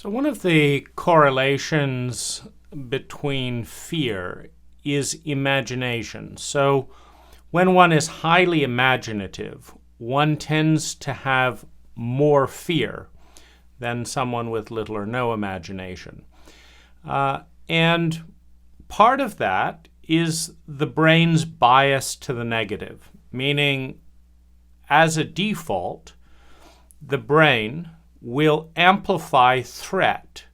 So one of the correlations between fear is imagination. So when one is highly imaginative, one tends to have more fear than someone with little or no imagination. And part of that is the brain's bias to the negative, meaning as a default, the brain will amplify threat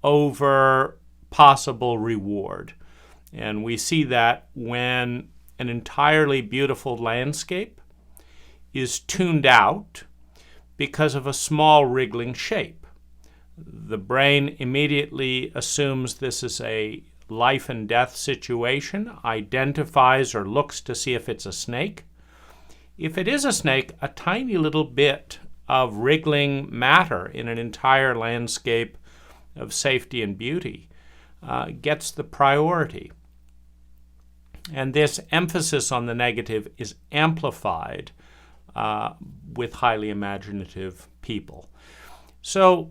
over possible reward. And we see that when an entirely beautiful landscape is tuned out because of a small wriggling shape. The brain immediately assumes this is a life and death situation, identifies or looks to see if it's a snake. If it is a snake, a tiny little bit of wriggling matter in an entire landscape of safety and beauty gets the priority. And this emphasis on the negative is amplified with highly imaginative people. So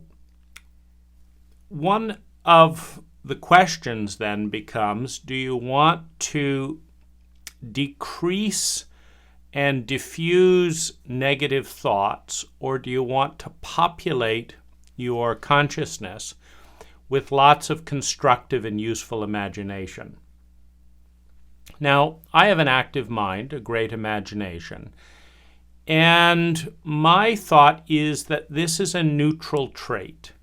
one of the questions then becomes, do you want to decrease and diffuse negative thoughts, or do you want to populate your consciousness with lots of constructive and useful imagination? Now, I have an active mind, a great imagination, and my thought is that this is a neutral trait.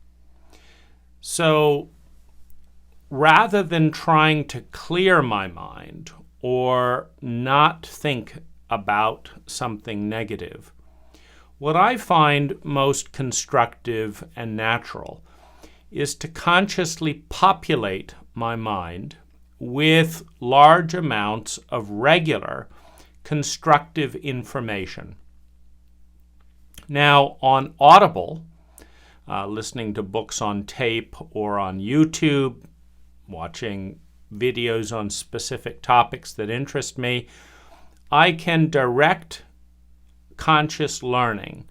So rather than trying to clear my mind or not think about something negative, what I find most constructive and natural is to consciously populate my mind with large amounts of regular constructive information. Now, on Audible, listening to books on tape or on YouTube, watching videos on specific topics that interest me, I can direct conscious learning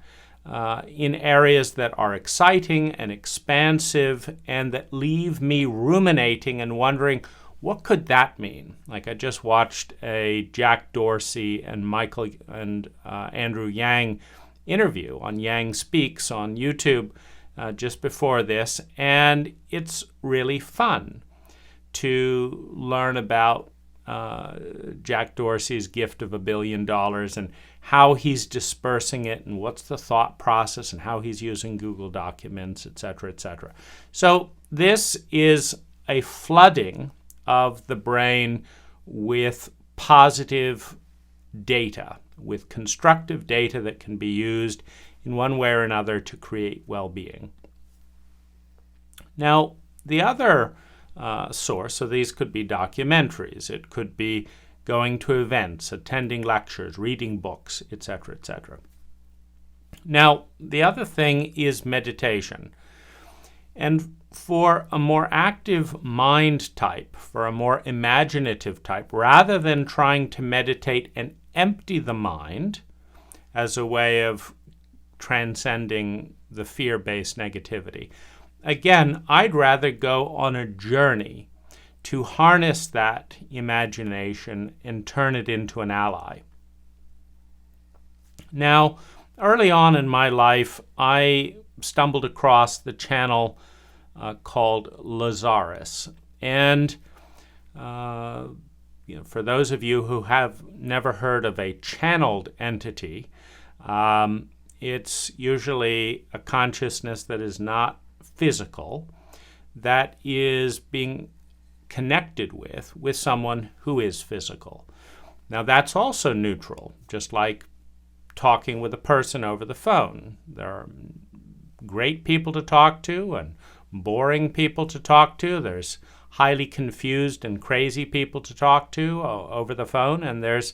in areas that are exciting and expansive and that leave me ruminating and wondering, what could that mean? Like I just watched a Jack Dorsey and Andrew Yang interview on Yang Speaks on YouTube just before this, and it's really fun to learn about Jack Dorsey's gift of $1 billion and how he's dispersing it and what's the thought process and how he's using Google Documents, etc., etc. So this is a flooding of the brain with positive data, with constructive data that can be used in one way or another to create well-being. Now, the other source, so these could be documentaries, it could be going to events, attending lectures, reading books, etc., etc. Now, the other thing is meditation. And for a more active mind type, for a more imaginative type, rather than trying to meditate and empty the mind as a way of transcending the fear-based negativity, again, I'd rather go on a journey to harness that imagination and turn it into an ally. Now, early on in my life, I stumbled across the channel called Lazarus. And for those of you who have never heard of a channeled entity, it's usually a consciousness that is not physical, that is being connected with someone who is physical. Now that's also neutral, just like talking with a person over the phone. There are great people to talk to and boring people to talk to. There's highly confused and crazy people to talk to over the phone, and there's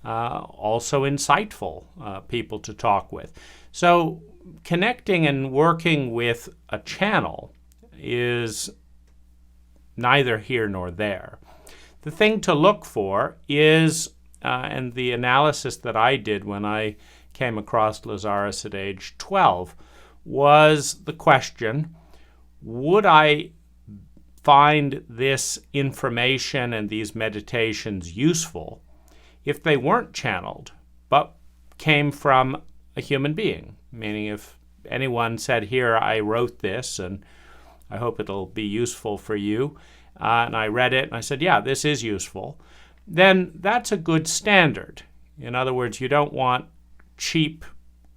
also insightful people to talk with. So connecting and working with a channel is neither here nor there. The thing to look for is, and the analysis that I did when I came across Lazarus at age 12, was the question, would I find this information and these meditations useful if they weren't channeled, but came from a human being? Meaning, if anyone said, here, I wrote this, and I hope it'll be useful for you, and I read it, and I said, yeah, this is useful, then that's a good standard. In other words, you don't want cheap,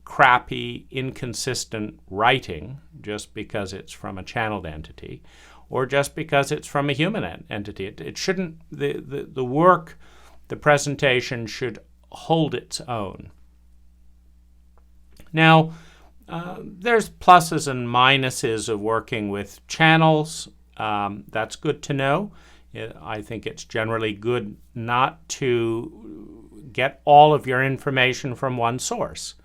crappy, inconsistent writing just because it's from a channeled entity, or just because it's from a human entity. It shouldn't, the work, the presentation should hold its own. Now, there's pluses and minuses of working with channels. That's good to know. I think it's generally good not to get all of your information from one source.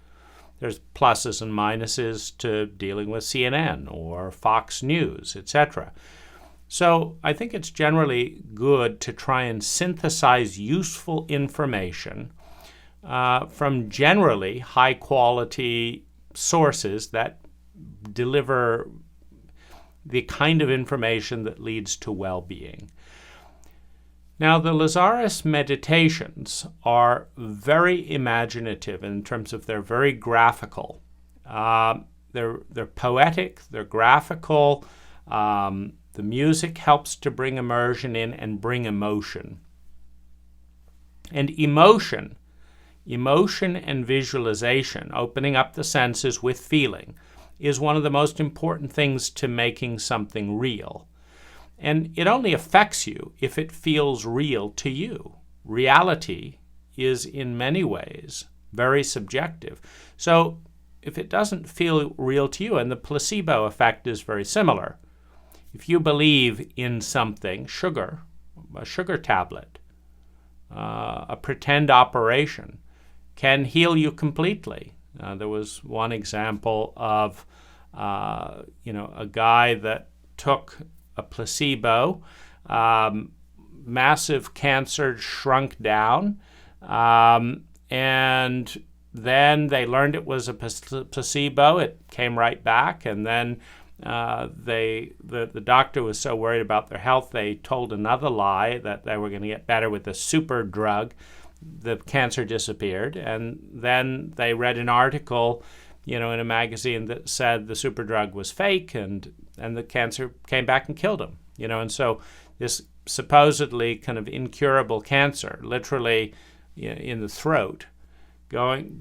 There's pluses and minuses to dealing with CNN or Fox News, etc. So I think it's generally good to try and synthesize useful information from generally high-quality sources that deliver the kind of information that leads to well-being. Now, the Lazarus meditations are very imaginative in terms of they're very graphical. They're poetic, they're graphical. The music helps to bring immersion in and bring emotion. And emotion and visualization, opening up the senses with feeling, is one of the most important things to making something real. And it only affects you if it feels real to you. Reality is in many ways very subjective. So if it doesn't feel real to you, and the placebo effect is very similar. If you believe in something, a sugar tablet, a pretend operation, can heal you completely. There was one example of a guy that took a placebo, massive cancer shrunk down, and then they learned it was a placebo. It came right back, and then the doctor was so worried about their health, they told another lie that they were going to get better with a super drug. The cancer disappeared, and then they read an article, in a magazine that said the super drug was fake, and the cancer came back and killed him. And so this supposedly kind of incurable cancer, literally in the throat,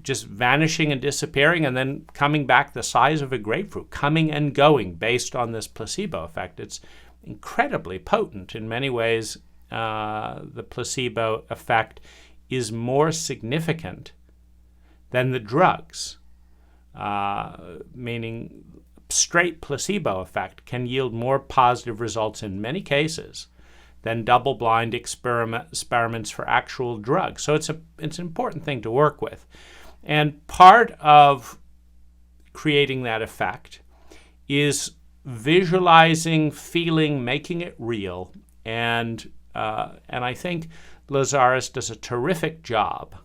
just vanishing and disappearing, and then coming back the size of a grapefruit, coming and going based on this placebo effect. It's incredibly potent. In many ways, the placebo effect is more significant than the drugs, meaning straight placebo effect can yield more positive results in many cases than double-blind experiments for actual drugs. So it's an important thing to work with. And part of creating that effect is visualizing, feeling, making it real. And I think Lazarus does a terrific job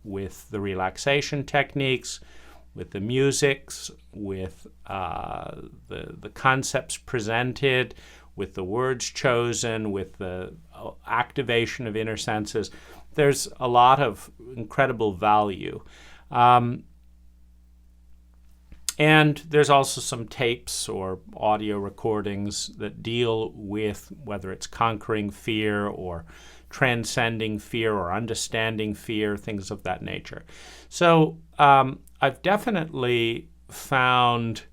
with the relaxation techniques, with the musics, with the concepts presented, with the words chosen, with the activation of inner senses. There's a lot of incredible value. And there's also some tapes or audio recordings that deal with whether it's conquering fear or transcending fear or understanding fear, things of that nature. So I've definitely found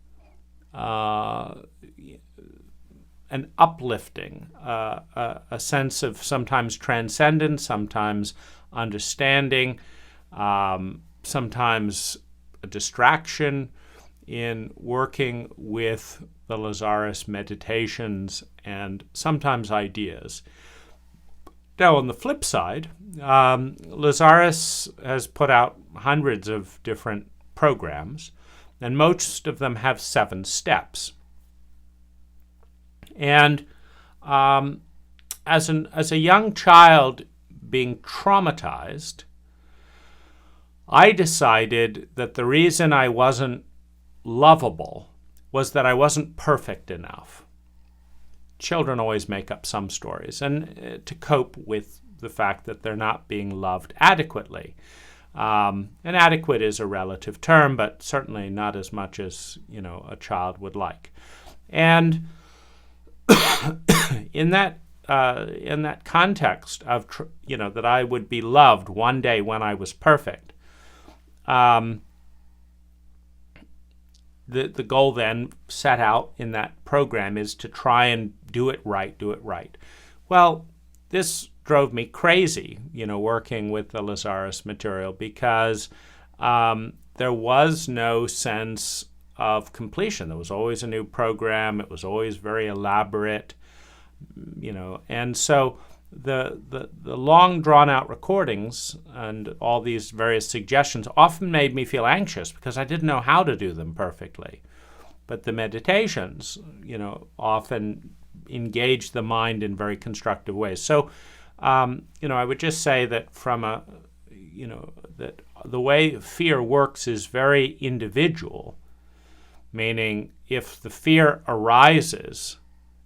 an uplifting, a sense of sometimes transcendence, sometimes understanding, sometimes a distraction in working with the Lazarus meditations, and sometimes ideas. Now, on the flip side, Lazarus has put out hundreds of different programs, and most of them have 7 steps. And as a young child being traumatized, I decided that the reason I wasn't lovable was that I wasn't perfect enough. Children always make up some stories, and to cope with the fact that they're not being loved adequately. And adequate is a relative term, but certainly not as much as, a child would like. And in that context of, that I would be loved one day when I was perfect, the goal then set out in that program is to try and do it right. Well, this drove me crazy, working with the Lazarus material, because there was no sense of completion. There was always a new program. It was always very elaborate, and so the long drawn-out recordings and all these various suggestions often made me feel anxious because I didn't know how to do them perfectly. But the meditations, often engage the mind in very constructive ways. So, I would just say that that the way fear works is very individual, meaning if the fear arises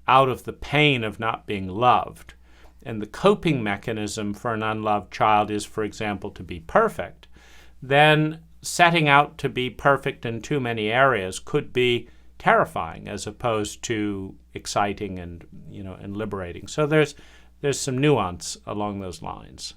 out of the pain of not being loved, and the coping mechanism for an unloved child is, for example, to be perfect, then setting out to be perfect in too many areas could be terrifying as opposed to exciting and liberating. So there's some nuance along those lines.